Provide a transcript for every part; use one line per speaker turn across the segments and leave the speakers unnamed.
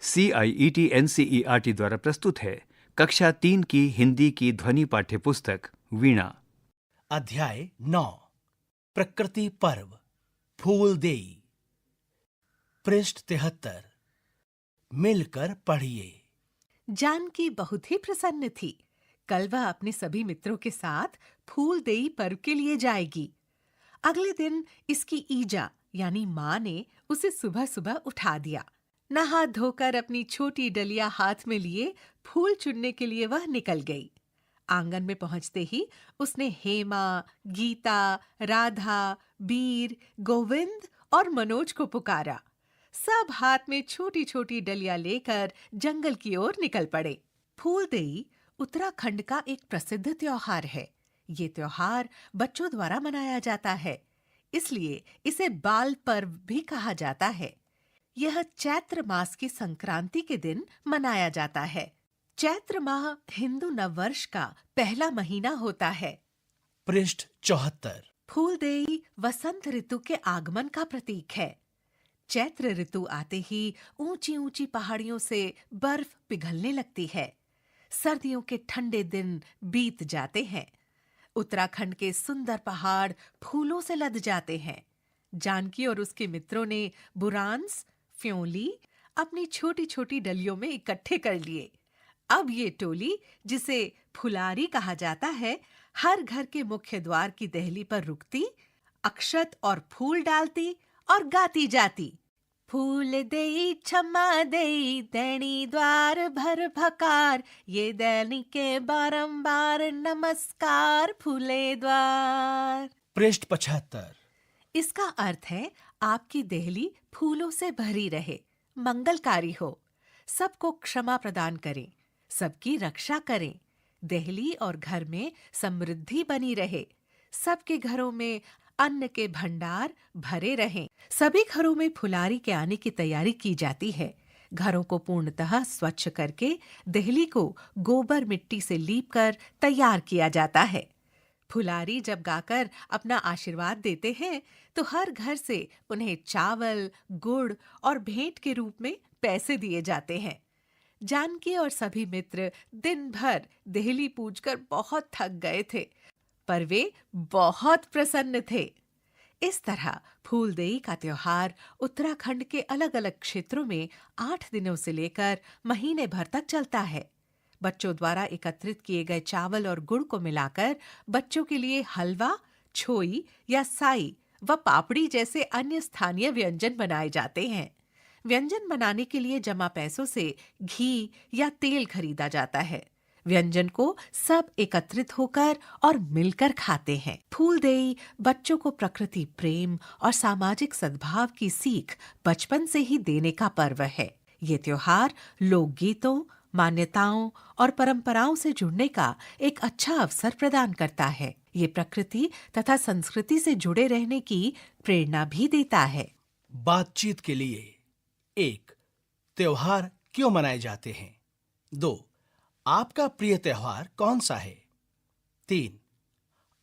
CIET-NCERT द्वारा प्रस्तुत है कक्षा 3 की हिंदी की ध्वनि पाठ्य पुस्तक वीणा।
अध्याय 9 प्रकृति पर्व फूलदेई। पृष्ठ 73। मिलकर पढ़िए।
जानकी बहुत ही प्रसन्न थी। कल वह अपने सभी मित्रों के साथ फूलदेई पर्व के लिए जाएगी। अगले दिन इसकी ईजा यानी माँ ने उसे सुबह सुबह उठा दिया। नहा धोकर अपनी छोटी डलिया हाथ में लिए फूल चुनने के लिए वह निकल गई। आंगन में पहुंचते ही उसने हेमा, गीता, राधा, बीर, गोविंद और मनोज को पुकारा। सब हाथ में छोटी छोटी डलिया लेकर जंगल की ओर निकल पड़े। फूलदेई उत्तराखंड का एक प्रसिद्ध त्योहार है। ये त्योहार बच्चों द्वारा मनाया जाता है, इसलिए इसे बाल पर्व भी कहा जाता है। यह चैत्र मास की संक्रांति के दिन मनाया जाता है। चैत्र माह हिंदू नववर्ष का पहला महीना होता है।
पृष्ठ 74।
फूलदेई वसंत ऋतु के आगमन का प्रतीक है। चैत्र ऋतु आते ही ऊंची ऊंची पहाड़ियों से बर्फ पिघलने लगती है। सर्दियों के ठंडे दिन बीत जाते हैं। उत्तराखंड के सुंदर पहाड़ फूलों से लद जाते हैं। जानकी और उसके मित्रों ने बुरांस, फ्योंली अपनी छोटी छोटी डलियों में इकट्ठे कर लिए। अब ये टोली, जिसे फुलारी कहा जाता है, हर घर के मुख्य द्वार की देहली पर रुकती, अक्षत और फूल डालती और गाती जाती। फूल देई क्षमा देई दैनी द्वार भर भकार, ये दैनी के बारंबार नमस्कार फूले द्वार।
पृष्ठ 75।
इसका अर्थ है आपकी देहली फूलों से भरी रहे, मंगलकारी हो, सबको क्षमा प्रदान करें, सबकी रक्षा करें, देहली और घर में समृद्धि बनी रहे, सबके घरों में अन्न के भंडार भरे रहें। सभी घरों में फुलारी के आने की तैयारी की जाती है। घरों को पूर्णतः स्वच्छ करके देहली को गोबर मिट्टी से लीपकर तैयार किया जाता है। फुलारी जब गाकर अपना आशीर्वाद देते हैं तो हर घर से उन्हें चावल, गुड़ और भेंट के रूप में पैसे दिए जाते हैं। जानकी और सभी मित्र दिन भर देहली पूजकर बहुत थक गए थे, पर वे बहुत प्रसन्न थे। इस तरह फूलदेई का त्योहार उत्तराखंड के अलग अलग क्षेत्रों में 8 दिनों से लेकर महीने भर तक चलता है। बच्चों द्वारा एकत्रित किए गए चावल और गुड़ को मिलाकर बच्चों के लिए हलवा, छोई या साई व पापड़ी जैसे अन्य स्थानीय व्यंजन बनाए जाते हैं। व्यंजन बनाने के लिए जमा पैसों से घी या तेल खरीदा जाता है। व्यंजन को सब एकत्रित होकर और मिलकर खाते हैं। फूलदेई बच्चों को प्रकृति प्रेम और सामाजिक सद्भाव की सीख बचपन से ही देने का पर्व है। ये त्योहार लोकगीतों, मान्यताओं और परंपराओं से जुड़ने का एक अच्छा अवसर प्रदान करता है। ये प्रकृति तथा संस्कृति से जुड़े रहने की प्रेरणा भी देता है।
बातचीत के लिए। 1. त्योहार क्यों मनाए जाते हैं? 2. आपका प्रिय त्योहार कौन सा है? 3.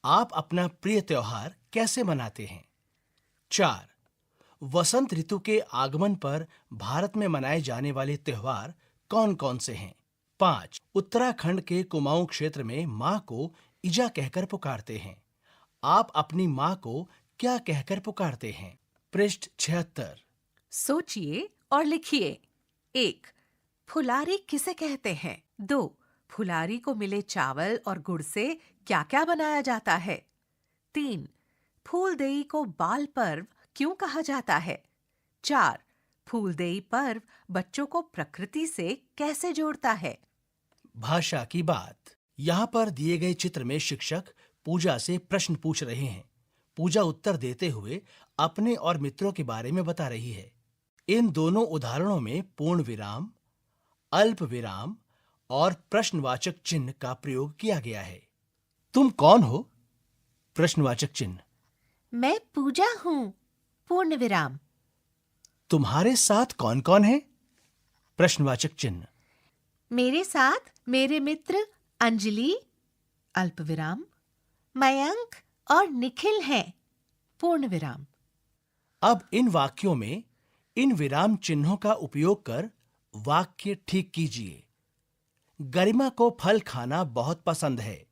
आप अपना प्रिय त्योहार कैसे मनाते हैं? 4. वसंत ऋतु के आगमन पर भारत में मनाए जाने वाले त्योहार कौन-कौन से हैं? 5. उत्तराखंड के कुमाऊं क्षेत्र में माँ को इजा कहकर पुकारते हैं। आप अपनी माँ को क्या कहकर पुकारते हैं? पृष्ठ 76।
सोचिए और लिखिए। 1. फुलारी किसे कहते हैं? 2. फुलारी को मिले चावल और गुड़ से क्या-क्या बनाया जाता है? 3. फूलदेई को बाल पर्व क्यों कहा जाता है? 4. फूलदेई पर्व बच्चों को प्रकृति से कैसे जोड़ता है?
भाषा की बात। यहाँ पर दिए गए चित्र में शिक्षक पूजा से प्रश्न पूछ रहे हैं। पूजा उत्तर देते हुए अपने और मित्रों के बारे में बता रही है। इन दोनों उदाहरणों में पूर्ण विराम, अल्प विराम और प्रश्नवाचक चिन्ह का प्रयोग किया गया है। तुम कौन हो? प्रश्नवाचक चिन्ह।
मैं पूजा हूँ। पूर्ण विराम।
तुम्हारे साथ कौन-कौन है? प्रश्नवाचक चिन्ह।
मेरे साथ मेरे मित्र अंजलि, अल्प विराम, मयंक और निखिल हैं। पूर्ण विराम।
अब इन वाक्यों में इन विराम चिन्हों का उपयोग कर वाक्य ठीक कीजिए। गरिमा को फल खाना बहुत पसंद है।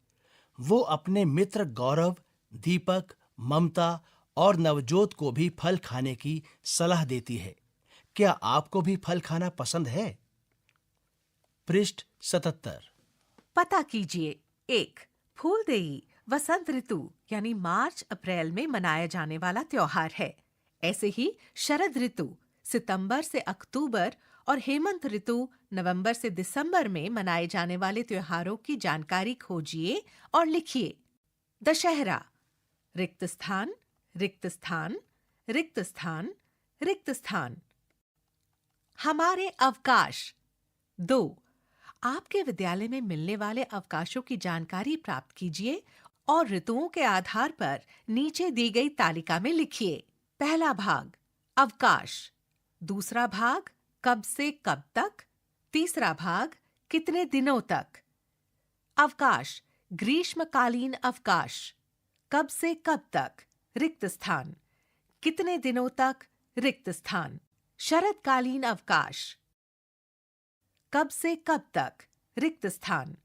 वो अपने मित्र गौरव, दीपक, ममता और नवजोत को भी फल खाने की सलाह देती है। क्या आपको भी फल खाना पसंद है? पृष्ठ 77।
पता कीजिए। 1. फूलदेई वसंत ऋतु यानी मार्च अप्रैल में मनाया जाने वाला त्योहार है। ऐसे ही शरद ऋतु सितंबर से अक्टूबर और हेमंत ऋतु नवंबर से दिसंबर में मनाए जाने वाले त्योहारों की जानकारी खोजिए और लिखिए। दशहरा, रिक्त स्थान, रिक्त स्थान, रिक्त स्थान, रिक्त स्थान। हमारे अवकाश। 2. आपके विद्यालय में मिलने वाले अवकाशों की जानकारी प्राप्त कीजिए और ऋतुओं के आधार पर नीचे दी गई तालिका में लिखिए। पहला भाग अवकाश, दूसरा भाग कब से कब तक, तीसरा भाग कितने दिनों तक। अवकाश, ग्रीष्मकालीन अवकाश, कब से कब तक, रिक्त स्थान, कितने दिनों तक, रिक्त स्थान। शरदकालीन अवकाश, कब से कब तक, रिक्त स्थान,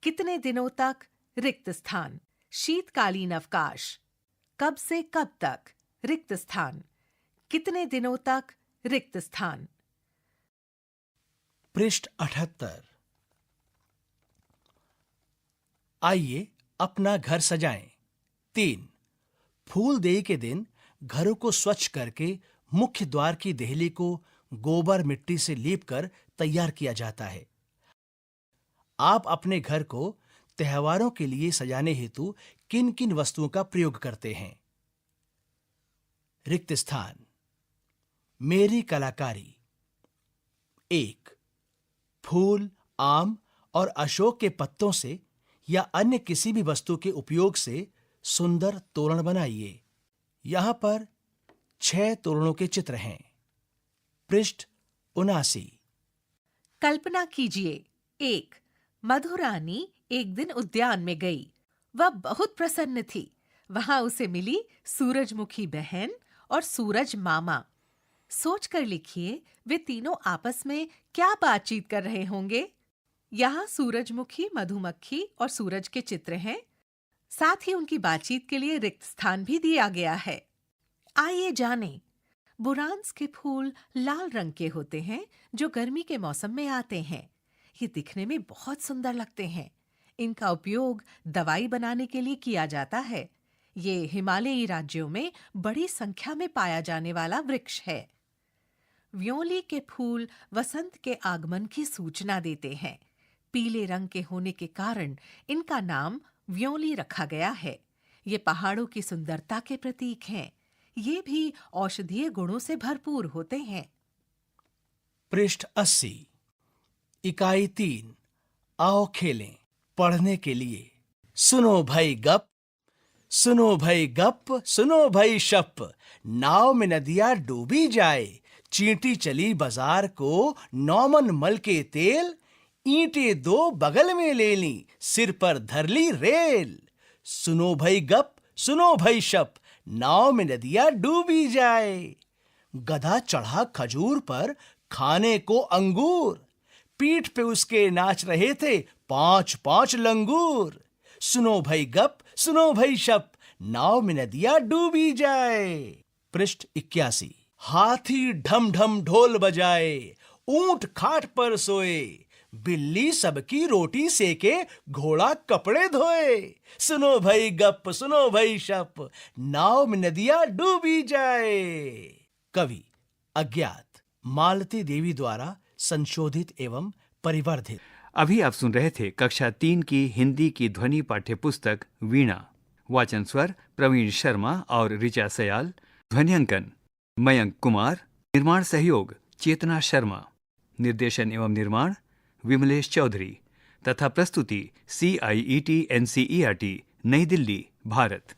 कितने दिनों तक, रिक्त स्थान। शीतकालीन अवकाश, कब से कब तक, रिक्त स्थान, कितने दिनों तक, रिक्त स्थान।
पृष्ठ 78। आइए अपना घर सजाएं। 3. फूलदेई के दिन घरों को स्वच्छ करके मुख्य द्वार की देहली को गोबर मिट्टी से लीपकर तैयार किया जाता है। आप अपने घर को त्योहारों के लिए सजाने हेतु किन किन वस्तुओं का प्रयोग करते हैं? रिक्त स्थान, मेरी कलाकारी। 1. फूल, आम और अशोक के पत्तों से या अन्य किसी भी वस्तु के उपयोग से सुंदर तोरण बनाइए। यहां पर 6 तोरणों के चित्र हैं। पृष्ठ 79।
कल्पना कीजिए। 1. मधुरानी एक दिन उद्यान में गई। वह बहुत प्रसन्न थी। वहां उसे मिली सूरजमुखी बहन और सूरज मामा। सोचकर लिखिए वे तीनों आपस में क्या बातचीत कर रहे होंगे। यहाँ सूरजमुखी, मधुमक्खी और सूरज के चित्र हैं। साथ ही उनकी बातचीत के लिए रिक्त स्थान भी दिया गया है। आइए जानें। बुरांस के फूल लाल रंग के होते हैं जो गर्मी के मौसम में आते हैं। ये दिखने में बहुत सुंदर लगते हैं। इनका उपयोग दवाई बनाने के लिए किया जाता है। ये हिमालयी राज्यों में बड़ी संख्या में पाया जाने वाला वृक्ष है। व्योली के फूल वसंत के आगमन की सूचना देते हैं। पीले रंग के होने के कारण इनका नाम व्योली रखा गया है। ये पहाड़ों की सुंदरता के प्रतीक हैं। ये भी औषधीय गुणों से भरपूर होते हैं।
पृष्ठ 80। इकाई 3। आओ खेलें। पढ़ने के लिए। सुनो भाई गप, सुनो भाई गप, सुनो भाई शप। नाव में नदिया डूबी जाए। चींटी चली बाजार को, नौमन मल के तेल। ईंटें 2 बगल में ले ली, सिर पर धर ली रेल। सुनो भाई गप, सुनो भाई शप, नाव में नदिया डूबी जाए। गधा चढ़ा खजूर पर, खाने को अंगूर। पीठ पे उसके नाच रहे थे 5-5 लंगूर। सुनो भाई गप, सुनो भाई शप, नाव में नदिया डूबी जाए। पृष्ठ 81। हाथी ढम ढम ढोल बजाए, ऊंट खाट पर सोए। बिल्ली सबकी रोटी सेके, घोड़ा कपड़े धोए। सुनो भाई गप, सुनो भाई शप, नाव में नदिया डूबी जाए। कवि अज्ञात, मालती देवी द्वारा संशोधित एवं परिवर्धित।
अभी आप सुन रहे थे कक्षा 3 की हिंदी की ध्वनि पाठ्य पुस्तक वीणा। वाचन स्वर प्रवीण शर्मा और ऋचा सयाल। ध्वनियांकन मयंक कुमार। निर्माण सहयोग चेतना शर्मा। निर्देशन एवं निर्माण विमलेश चौधरी तथा प्रस्तुति CIET NCERT नई दिल्ली, भारत।